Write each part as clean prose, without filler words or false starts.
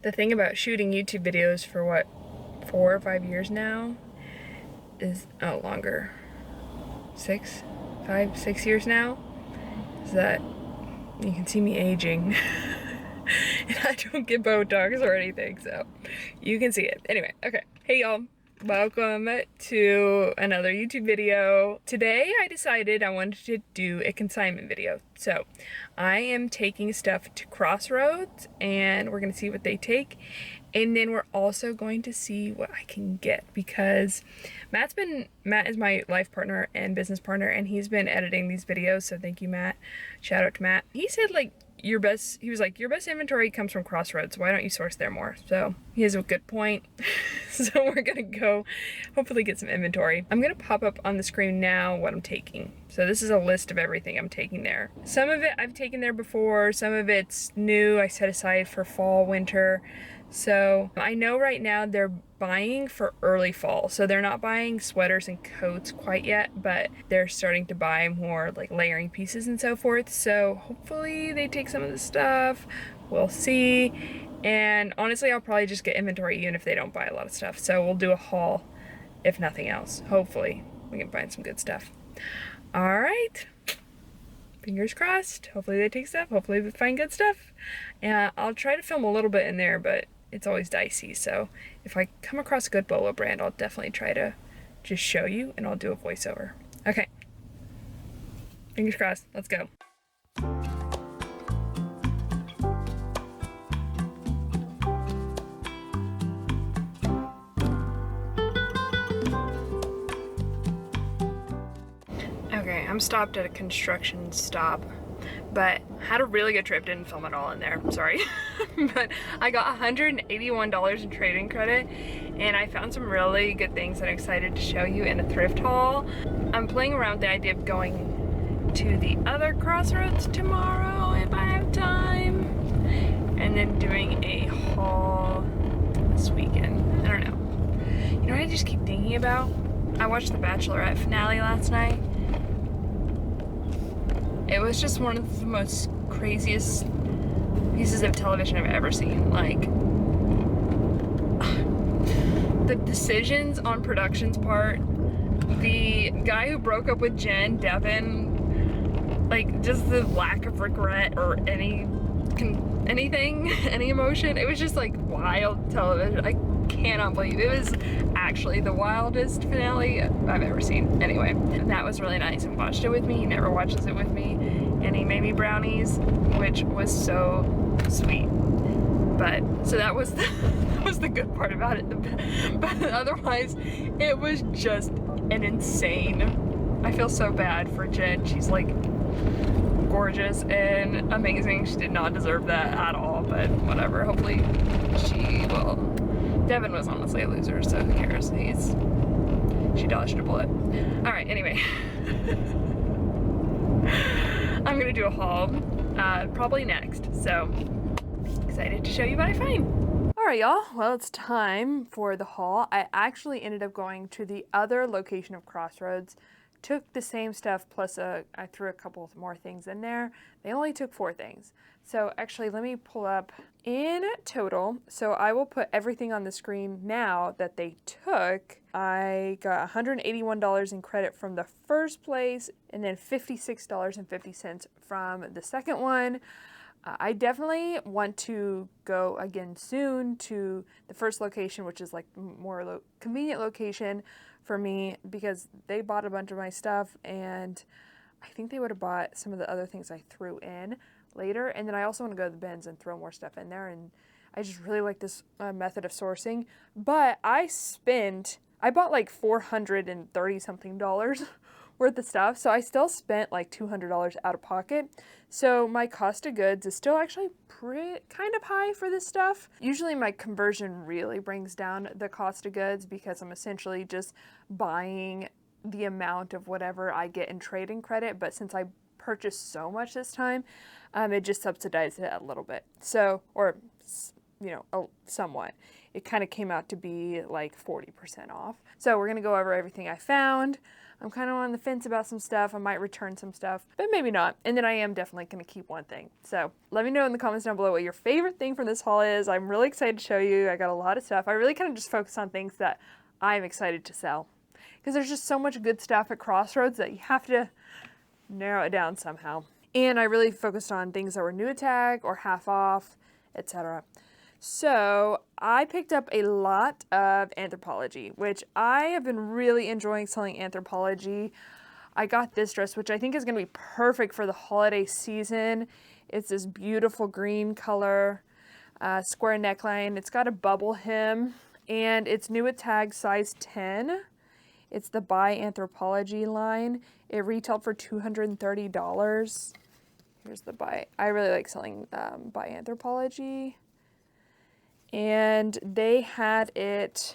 The thing about shooting YouTube videos for what, 4 or 5 years now is, oh, longer, 6, 5, 6 years now, is that you can see me aging. And I don't get Botox or anything, so you can see it. Anyway, okay. Hey y'all, welcome to another YouTube video. Today I decided I wanted to do a consignment video. So I am taking stuff to Crossroads and we're gonna see what they take. And then we're also going to see what I can get because Matt is my life partner and business partner, and he's been editing these videos. So thank you, Matt. Shout out to Matt. He said like, your best inventory comes from Crossroads. Why don't you source there more? So he has a good point. So we're gonna go hopefully get some inventory. I'm gonna pop up on the screen now what I'm taking. So this is a list of everything I'm taking there. Some of it I've taken there before, some of it's new. I set aside for fall, winter. So I know right now they're buying for early fall. So they're not buying sweaters and coats quite yet, but they're starting to buy more like layering pieces and so forth. So hopefully they take some of the stuff. We'll see. And honestly, I'll probably just get inventory even if they don't buy a lot of stuff. So we'll do a haul if nothing else. Hopefully we can find some good stuff. All right. Fingers crossed. Hopefully they take stuff. Hopefully they find good stuff. And I'll try to film a little bit in there, but it's always dicey. So if I come across a good Bolo brand, I'll definitely try to just show you and I'll do a voiceover. Okay. Fingers crossed. Let's go. Okay, I'm stopped at a construction stop, but had a really good trip. Didn't film it all in there, sorry. But I got $181 in trading credit and I found some really good things that I'm excited to show you in a thrift haul. I'm playing around with the idea of going to the other Crossroads tomorrow if I have time, and then doing a haul this weekend. I don't know. You know what I just keep thinking about? I watched the Bachelorette finale last night. It was just one of the most craziest pieces of television I've ever seen. Like, the decisions on production's part, the guy who broke up with Jen, Devin, like just the lack of regret or anything, any emotion. It was just like wild television. I cannot believe it was actually the wildest finale I've ever seen. Anyway, that was really nice and watched it with me. He never watches it with me, and he made me brownies, which was so sweet. But so that was the good part about it. But otherwise, it was just an insane. I feel so bad for Jen. She's like gorgeous and amazing. She did not deserve that at all, but whatever. Hopefully she will. Devin was honestly a loser, so who cares? She dodged a bullet. All right, anyway. I'm gonna do a haul probably next, so excited to show you what I find. All right, y'all, well, it's time for the haul. I actually ended up going to the other location of Crossroads, took the same stuff plus I threw a couple more things in there. They only took 4 things. So actually, let me pull up in total. So I will put everything on the screen now that they took. I got $181 in credit from the first place and then $56.50 from the second one. I definitely want to go again soon to the first location, which is like more convenient location for me because they bought a bunch of my stuff and I think they would have bought some of the other things I threw in later. And then I also want to go to the bins and throw more stuff in there. And I just really like this method of sourcing. But I bought like $430 something worth of stuff. So I still spent like $200 out of pocket. So my cost of goods is still actually kind of high for this stuff. Usually my conversion really brings down the cost of goods because I'm essentially just buying the amount of whatever I get in trading credit. But since I purchased so much this time, it just subsidized it a little bit. So, or, you know, somewhat. It kind of came out to be like 40% off. So we're going to go over everything I found. I'm kind of on the fence about some stuff. I might return some stuff, but maybe not. And then I am definitely going to keep one thing. So let me know in the comments down below what your favorite thing from this haul is. I'm really excited to show you. I got a lot of stuff. I really kind of just focus on things that I'm excited to sell, because there's just so much good stuff at Crossroads that you have to narrow it down somehow. And I really focused on things that were new at tag or half off, etc. So I picked up a lot of Anthropologie, which I have been really enjoying selling Anthropologie. I got this dress, which I think is going to be perfect for the holiday season. It's this beautiful green color, square neckline. It's got a bubble hem, and it's new at tag, size 10. It's the By Anthropologie line. It retailed for $230. Here's the By. I really like selling By Anthropologie. And they had it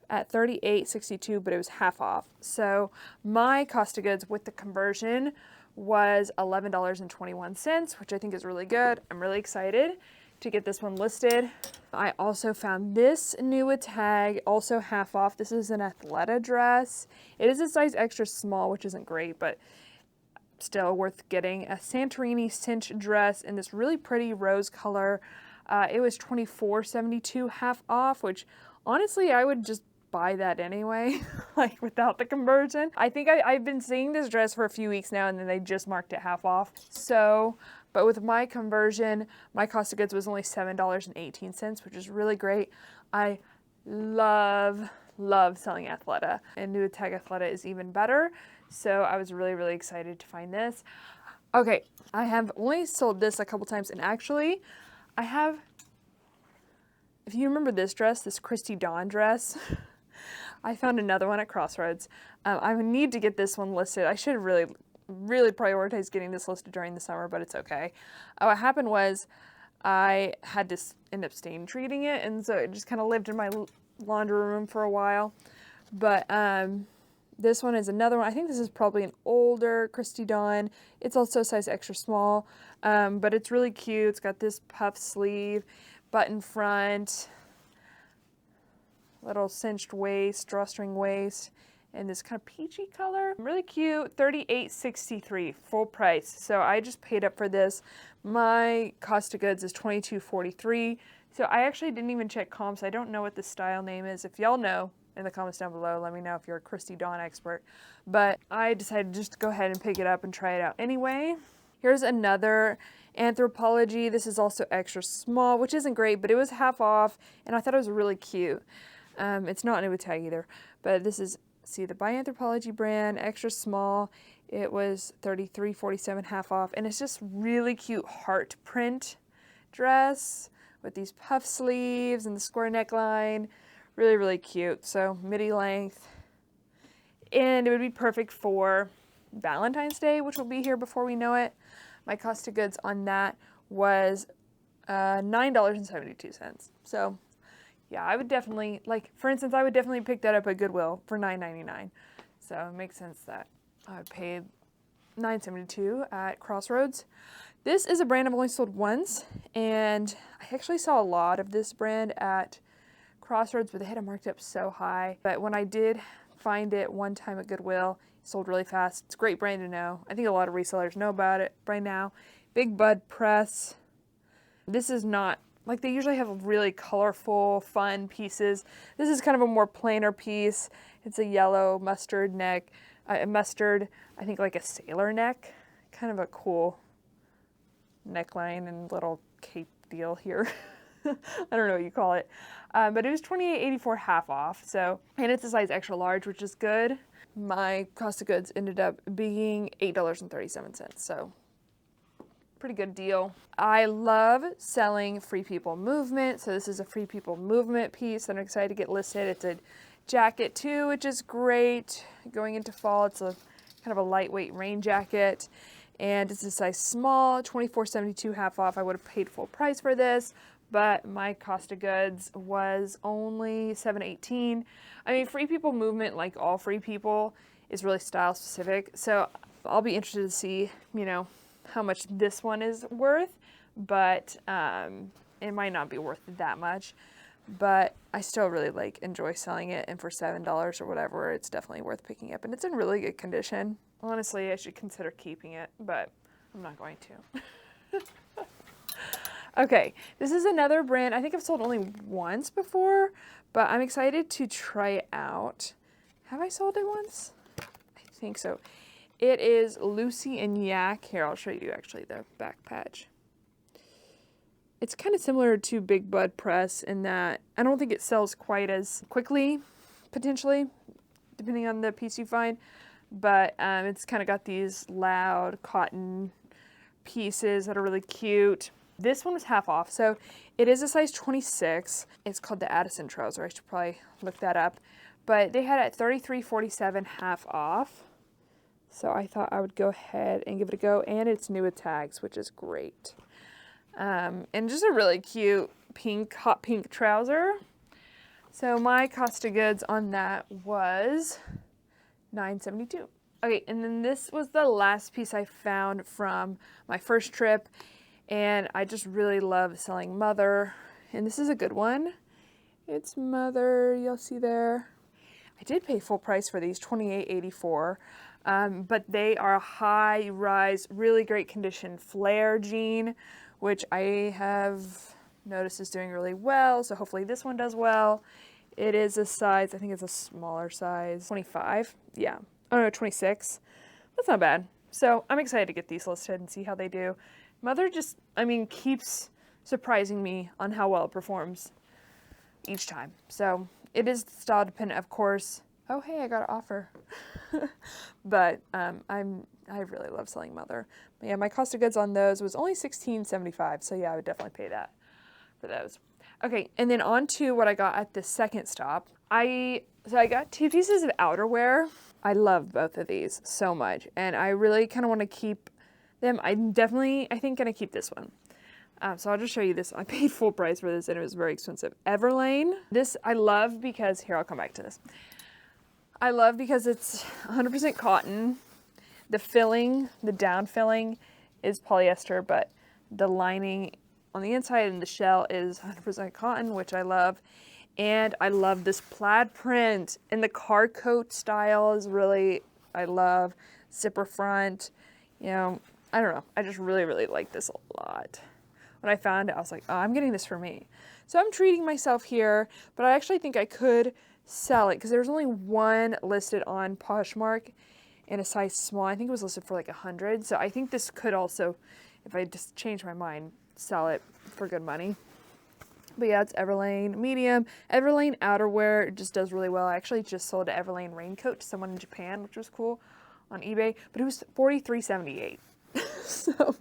at $38.62, but it was half off. So my cost of goods with the conversion was $11.21, which I think is really good. I'm really excited to get this one listed. I also found this new at tag, also half off. This is an Athleta dress. It is a size extra small, which isn't great, but still worth getting. A Santorini cinch dress in this really pretty rose color. It was $24.72 half off, which honestly I would just buy that anyway, like without the conversion. I think I've been seeing this dress for a few weeks now, and then they just marked it half off. So, but with my conversion, my cost of goods was only $7.18, which is really great. I love selling Athleta, and new tag Athleta is even better. So I was really excited to find this. Okay, I have only sold this a couple times, and actually I have, if you remember this dress, this Christy Dawn dress, I found another one at Crossroads. I need to get this one listed. I should really prioritize getting this listed during the summer, but it's okay. What happened was I had to end up stain treating it, and so it just kind of lived in my laundry room for a while. But this one is another one. I think this is probably an older Christy Dawn. It's also size extra small, but it's really cute. It's got this puff sleeve, button front, little cinched waist, drawstring waist, and this kind of peachy color. Really cute, $38.63 full price. So I just paid up for this. My cost of goods is $22.43. So I actually didn't even check comps. I don't know what the style name is. If y'all know, in the comments down below, let me know if you're a Christy Dawn expert. But I decided just to go ahead and pick it up and try it out anyway. Here's another Anthropologie. This is also extra small, which isn't great, but it was half off, and I thought it was really cute. It's not new with tag either, but this is, see, the By Anthropologie brand, extra small. It was $33.47 half off, and it's just really cute heart print dress with these puff sleeves and the square neckline. Really cute. So midi length, and it would be perfect for Valentine's Day, which will be here before we know it. My cost of goods on that was $9.72. So yeah, I would definitely, like, for instance, I would definitely pick that up at Goodwill for $9.99. So it makes sense that I would pay $9.72 at Crossroads. This is a brand I've only sold once, and I actually saw a lot of this brand at Crossroads, but they had it marked up so high. But when I did find it one time at Goodwill, it sold really fast. It's a great brand to know. I think a lot of resellers know about it right now. Big Bud Press. This is not, like, they usually have really colorful, fun pieces. This is kind of a more plainer piece. It's a yellow mustard neck, mustard, I think like a sailor neck. Kind of a cool neckline and little cape deal here. I don't know what you call it. But it was $28.84 half off. So, and it's a size extra large, which is good. My cost of goods ended up being $8.37. So pretty good deal. I love selling Free People Movement. So this is a Free People Movement piece that I'm excited to get listed. It's a jacket too, which is great. Going into fall, it's a kind of a lightweight rain jacket. And it's a size small, $24.72 half off. I would have paid full price for this, but my cost of goods was only $7.18. I mean, Free People Movement, like all Free People, is really style specific. So I'll be interested to see, you know, how much this one is worth, but it might not be worth that much. but I still really enjoy selling it, and for $7 or whatever, it's definitely worth picking up, and it's in really good condition. Honestly, I should consider keeping it, but I'm not going to. Okay, this is another brand. I think I've sold only once before, but I'm excited to try it out. Have I sold it once? I think so. It is Lucy and Yak. Here, I'll show you actually the back patch. It's kind of similar to Big Bud Press in that I don't think it sells quite as quickly, potentially, depending on the piece you find, but it's kind of got these loud cotton pieces that are really cute. This one was half off, so it is a size 26. It's called the Addison trouser. I should probably look that up. But they had it at $33.47 half off. So I thought I would go ahead and give it a go. And it's new with tags, which is great. And just a really cute pink, hot pink trouser. So my cost of goods on that was $9.72. Okay, and then this was the last piece I found from my first trip. And I just really love selling Mother. And this is a good one. It's Mother, you'll see there. I did pay full price for these, $28.84. But they are a high-rise, really great condition flare jean, which I have noticed is doing really well. So hopefully this one does well. It is a size, I think it's a smaller size, 25. Yeah. Oh no, 26. That's not bad. So I'm excited to get these listed and see how they do. Mother just, keeps surprising me on how well it performs each time. So it is style dependent, of course. Oh, hey, I got an offer. But I really love selling Mother. But yeah, my cost of goods on those was only $16.75. So yeah, I would definitely pay that for those. Okay, and then on to what I got at the second stop. I got 2 pieces of outerwear. I love both of these so much, and I really kind of want to keep them. I'm definitely, I think, going to keep this one. So I'll just show you this. I paid full price for this, and it was very expensive. Everlane. This I love because, here, I'll come back to this. I love because it's 100% cotton. The filling, the down filling is polyester, but the lining on the inside and the shell is 100% cotton, which I love. And I love this plaid print, and the car coat style is really, I love. Zipper front, I don't know. I just really like this a lot. When I found it, I was like, oh, I'm getting this for me. So I'm treating myself here, but I actually think I could sell it because there's only one listed on Poshmark in a size small. I think it was listed for like 100. So I think this could also, if I just change my mind, sell it for good money. But yeah, it's Everlane medium. Everlane outerwear just does really well. I actually just sold an Everlane raincoat to someone in Japan, which was cool, on eBay, but it was $43.78. So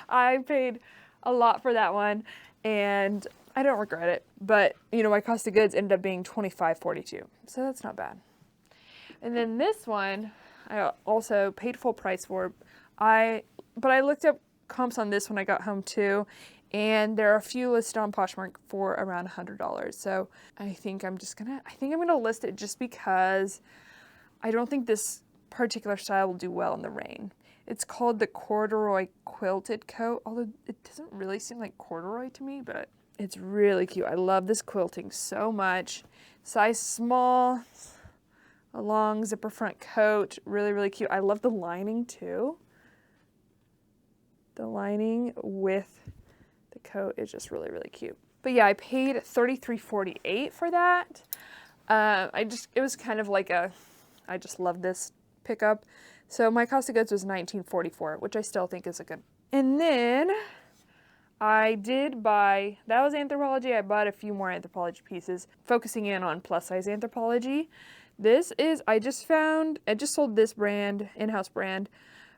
I paid a lot for that one, and I don't regret it. But my cost of goods ended up being $25.42, so that's not bad. And then this one, I also paid full price for. But I looked up comps on this when I got home too. And there are a few listed on Poshmark for around $100. So I think I'm gonna list it just because I don't think this particular style will do well in the rain. It's called the corduroy quilted coat, although it doesn't really seem like corduroy to me, but it's really cute. I love this quilting so much. Size small, a long zipper front coat, really cute. I love the lining too. The lining with the coat is just really cute. But yeah, I paid $33.48 for that. It was kind of like I just love this pickup. So my cost of goods was $19.44, which I still think is a good. And then I did buy, that was Anthropologie. I bought a few more Anthropologie pieces, focusing in on plus size Anthropologie. I just sold this brand, in-house brand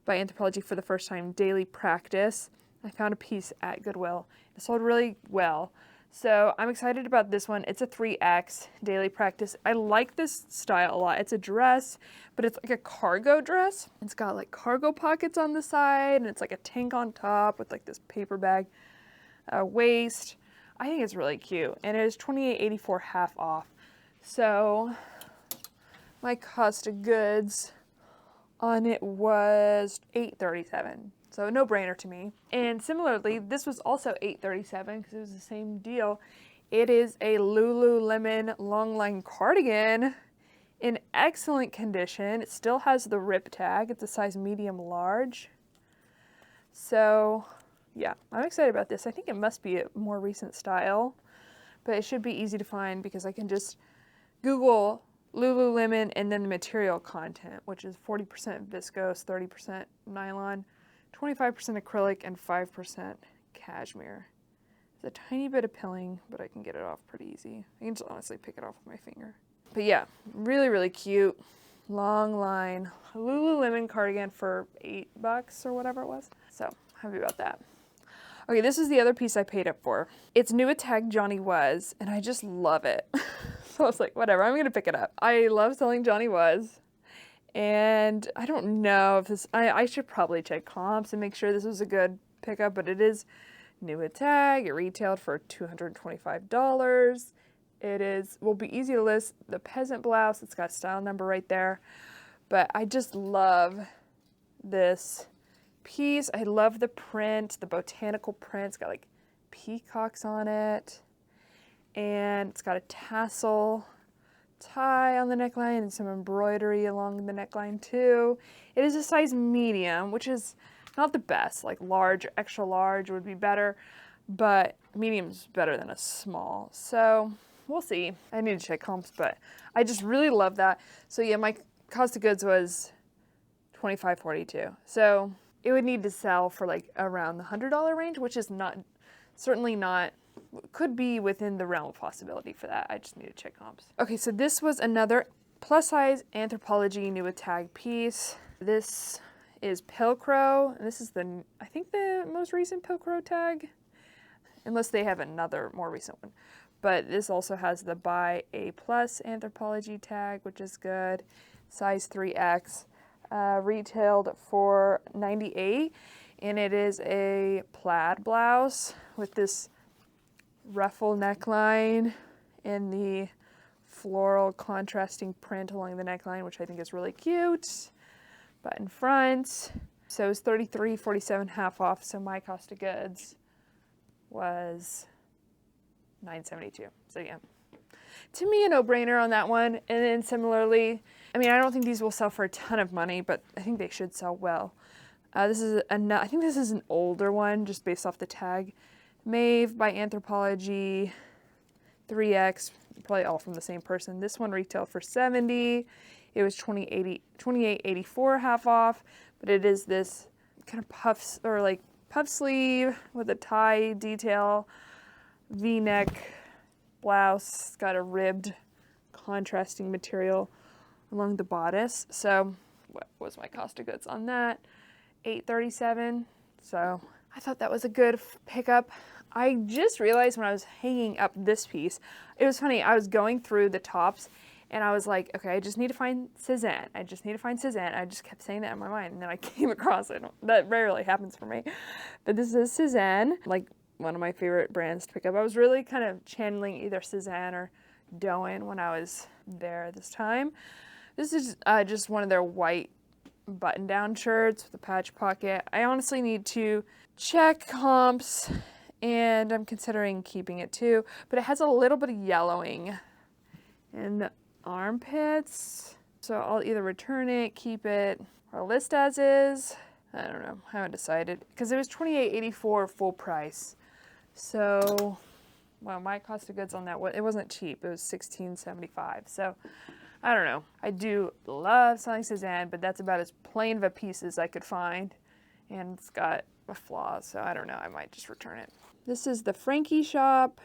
by Anthropologie for the first time, Daily Practice. I found a piece at Goodwill. It sold really well. So I'm excited about this one. It's a 3X Daily Practice. I like this style a lot. It's a dress, but it's like a cargo dress. It's got like cargo pockets on the side, and it's like a tank on top with like this paper bag waist. I think it's really cute, and it is $28.84 half off. So my cost of goods on it was $8.37. So no brainer to me. And similarly, this was also $8.37 because it was the same deal. It is a Lululemon longline cardigan in excellent condition. It still has the rip tag. It's a size medium large. So yeah, I'm excited about this. I think it must be a more recent style, but it should be easy to find because I can just Google Lululemon and then the material content, which is 40% viscose, 30% nylon, 25% acrylic, and 5% cashmere. It's a tiny bit of pilling, but I can get it off pretty easy. I can just honestly pick it off with my finger. But yeah, really, really cute. Long line Lululemon cardigan for $8 or whatever it was. So happy about that. Okay, this is the other piece I paid up for. It's new at Tag Johnny Was, and I just love it. So I was like, whatever, I'm gonna pick it up. I love selling Johnny Was, and I don't know if this, I should probably check comps and make sure this was a good pickup, but it is new at Tag. It retailed for $225. Will be easy to list. The peasant blouse, it's got style number right there. But I just love this piece. I love the print, the botanical print. It's got like peacocks on it. And it's got a tassel tie on the neckline and some embroidery along the neckline too. It is a size medium, which is not the best. Like large, extra large would be better, but medium's better than a small. So we'll see. I need to check comps, but I just really love that. So yeah, my cost of goods was $25.42. So it would need to sell for like around the $100 range, which is not, certainly not, could be within the realm of possibility for that. I just need to check comps. Okay, so this was another plus size Anthropologie new with tag piece. This is Pilcrow, and this is the, I think the most recent Pilcrow tag, unless they have another more recent one. But this also has the by A plus Anthropologie tag, which is good. Size 3X, retailed for $98, and it is a plaid blouse with this ruffle neckline and the floral contrasting print along the neckline, which I think is really cute. Button front. So it's $33.47 half off, so my cost of goods was $9.72. So yeah, to me a no-brainer on that one. And then similarly, I mean, I don't think these will sell for a ton of money, but I think they should sell well. I think this is an older one, just based off the tag. Maeve by Anthropologie, 3X, probably all from the same person. This one retailed for $70. It was $28.84 half off, but it is this kind of puff sleeve with a tie detail, V-neck blouse. It's got a ribbed contrasting material along the bodice. So what was my cost of goods on that? $8.37. So I thought that was a good pickup. I just realized when I was hanging up this piece, it was funny, I was going through the tops and I was like, okay, I just need to find Cezanne. I just kept saying that in my mind, and then I came across it. That rarely happens for me. But this is Cezanne, like one of my favorite brands to pick up. I was really kind of channeling either Cezanne or Doen when I was there this time. This is just one of their white button-down shirts with a patch pocket. I honestly need to check comps, and I'm considering keeping it too, but it has a little bit of yellowing in the armpits, so I'll either return it, keep it, or list as is. I don't know, I haven't decided, because it was $28.84 full price. So, well, my cost of goods on that, it wasn't cheap, it was $16.75. So I don't know. I do love selling Cezanne, but that's about as plain of a piece as I could find, and it's got a flaw, so I don't know. I might just return it. This is the Frankie shop.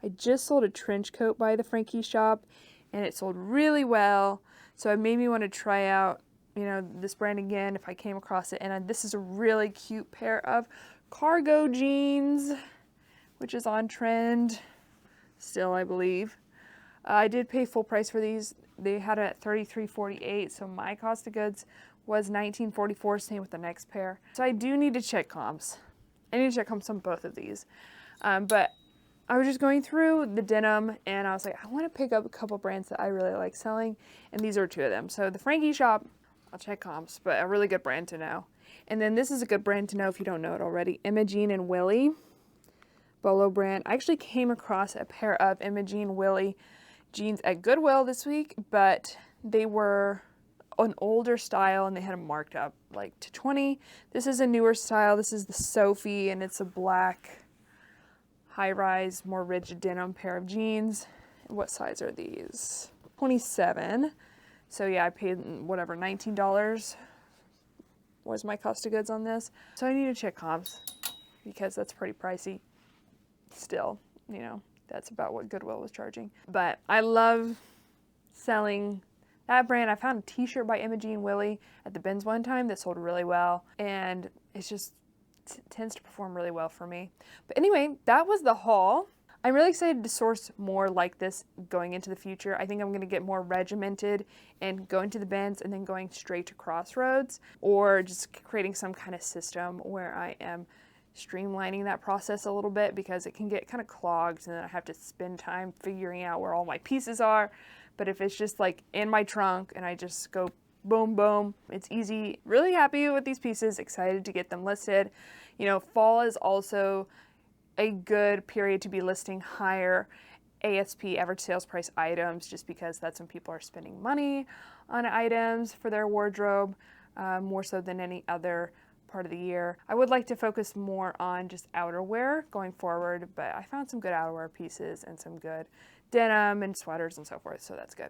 I just sold a trench coat by the Frankie shop, and it sold really well, so it made me want to try out, you know, this brand again if I came across it. And this is a really cute pair of cargo jeans, which is on trend still, I believe. I did pay full price for these. They had it at $33.48, so my cost of goods was $19.44, same with the next pair. So I do need to check comps. I need to check comps on both of these. But I was just going through the denim, and I was like, I want to pick up a couple brands that I really like selling, and these are two of them. So the Frankie shop, I'll check comps, but a really good brand to know. And then this is a good brand to know if you don't know it already. Imogene and Willie Bolo brand. I actually came across a pair of Imogene Willie jeans at Goodwill this week, but they were an older style and they had them marked up like to 20. This is a newer style. This is the Sophie, and it's a black high-rise, more rigid denim pair of jeans. What size are these? 27. So yeah, I paid whatever, $19 was my cost of goods on this. So I need to check comps because that's pretty pricey. Still, you know, that's about what Goodwill was charging. But I love selling that brand. I found a t-shirt by Imogene Willie at the bins one time that sold really well, and it's just tends to perform really well for me. But anyway, that was the haul. I'm really excited to source more like this going into the future. I think I'm going to get more regimented and going to the bins and then going straight to Crossroads, or just creating some kind of system where I am streamlining that process a little bit, because it can get kind of clogged and then I have to spend time figuring out where all my pieces are. But if it's just like in my trunk and I just go boom, boom, it's easy. Really happy with these pieces, excited to get them listed. You know, fall is also a good period to be listing higher ASP, average sales price items, just because that's when people are spending money on items for their wardrobe, more so than any other part of the year. I would like to focus more on just outerwear going forward, but I found some good outerwear pieces and some good denim and sweaters and so forth, so that's good.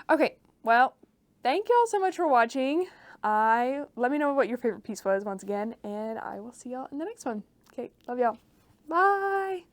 Okay, well, thank you all so much for watching. Let me know what your favorite piece was once again, and I will see y'all in the next one. Okay, love y'all. Bye.